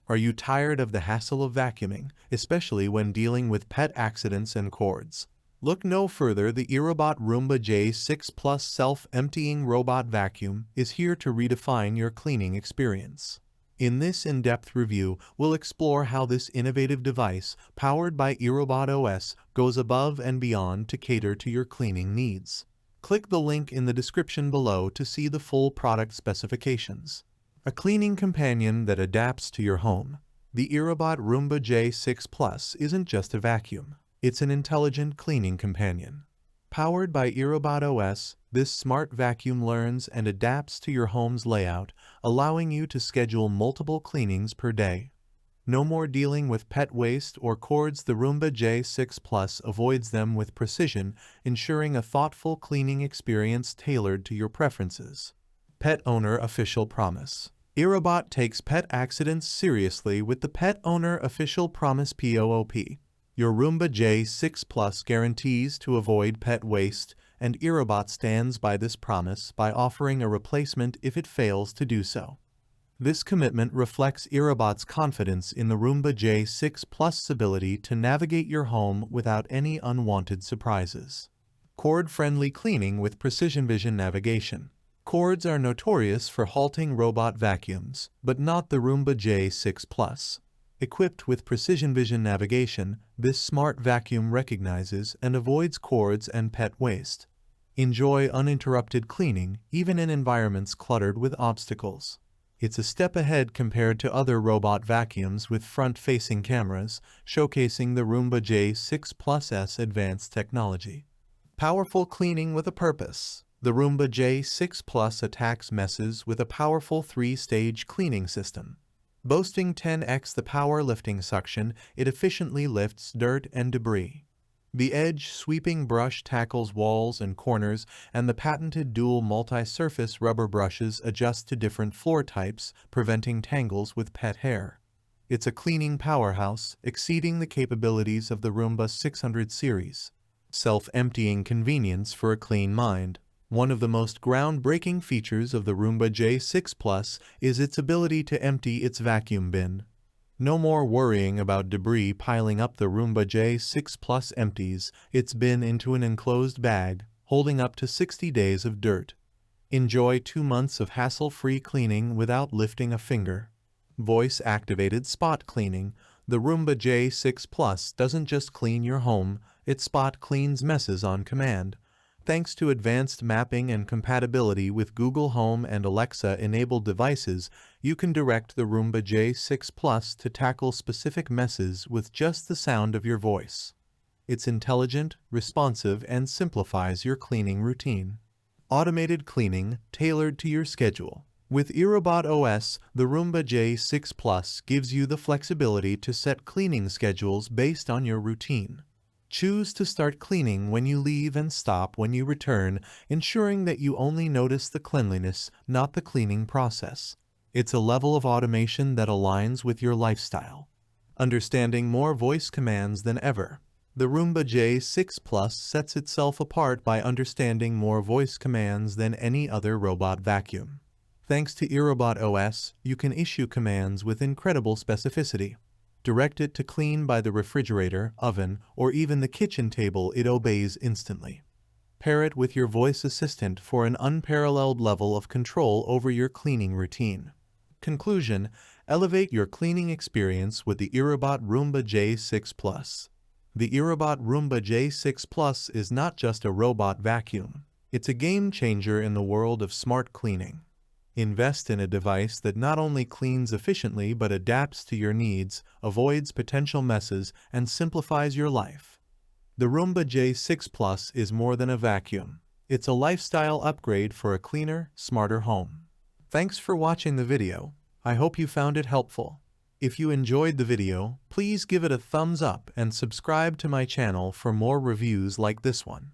Are you tired of the hassle of vacuuming, especially when dealing with pet accidents and cords? Look no further. The iRobot Roomba J6 Plus self-emptying robot vacuum is here to redefine your cleaning experience. In this in-depth review, we'll explore how this innovative device, powered by iRobot OS, goes above and beyond to cater to your cleaning needs. Click the link in the description below to see the full product specifications. A cleaning companion that adapts to your home. The iRobot Roomba J6 Plus isn't just a vacuum. It's an intelligent cleaning companion. Powered by iRobot OS, this smart vacuum learns and adapts to your home's layout, allowing you to schedule multiple cleanings per day. No more dealing with pet waste or cords. The Roomba J6 Plus avoids them with precision, ensuring a thoughtful cleaning experience tailored to your preferences. Pet Owner Official Promise. iRobot takes pet accidents seriously with the Pet Owner Official Promise POOP. Your Roomba J6 Plus guarantees to avoid pet waste, and iRobot stands by this promise by offering a replacement if it fails to do so. This commitment reflects iRobot's confidence in the Roomba J6 Plus' ability to navigate your home without any unwanted surprises. Cord-friendly cleaning with precision vision navigation. Cords are notorious for halting robot vacuums, but not the Roomba J6 Plus. Equipped with precision vision navigation, this smart vacuum recognizes and avoids cords and pet waste. Enjoy uninterrupted cleaning, even in environments cluttered with obstacles. It's a step ahead compared to other robot vacuums with front-facing cameras, showcasing the Roomba J6 Plus' advanced technology. Powerful cleaning with a purpose. The Roomba J6 Plus attacks messes with a powerful 3-stage cleaning system. Boasting 10x the power lifting suction, it efficiently lifts dirt and debris. The edge-sweeping brush tackles walls and corners, and the patented dual multi-surface rubber brushes adjust to different floor types, preventing tangles with pet hair. It's a cleaning powerhouse, exceeding the capabilities of the Roomba 600 series. Self-emptying convenience for a clean mind. One of the most groundbreaking features of the Roomba J6 Plus is its ability to empty its vacuum bin. No more worrying about debris piling up. The Roomba J6 Plus empties its bin into an enclosed bag, holding up to 60 days of dirt. Enjoy 2 months of hassle-free cleaning without lifting a finger. Voice-activated spot cleaning. The Roomba J6 Plus doesn't just clean your home, it spot cleans messes on command. Thanks to advanced mapping and compatibility with Google Home and Alexa-enabled devices, you can direct the Roomba J6 Plus to tackle specific messes with just the sound of your voice. It's intelligent, responsive, and simplifies your cleaning routine. Automated cleaning tailored to your schedule. With iRobot OS, the Roomba J6 Plus gives you the flexibility to set cleaning schedules based on your routine. Choose to start cleaning when you leave and stop when you return, ensuring that you only notice the cleanliness, not the cleaning process. It's a level of automation that aligns with your lifestyle. Understanding more voice commands than ever. The Roomba J6 Plus sets itself apart by understanding more voice commands than any other robot vacuum. Thanks to iRobot OS, you can issue commands with incredible specificity. Direct it to clean by the refrigerator, oven, or even the kitchen table. It obeys instantly. Pair it with your voice assistant for an unparalleled level of control over your cleaning routine. Conclusion: elevate your cleaning experience with the iRobot Roomba J6 Plus. The iRobot Roomba J6 Plus is not just a robot vacuum. It's a game changer in the world of smart cleaning. Invest in a device that not only cleans efficiently but adapts to your needs, avoids potential messes, and simplifies your life. The Roomba J6 Plus is more than a vacuum. It's a lifestyle upgrade for a cleaner, smarter home. Thanks for watching the video. I hope you found it helpful. If you enjoyed the video, please give it a thumbs up and subscribe to my channel for more reviews like this one.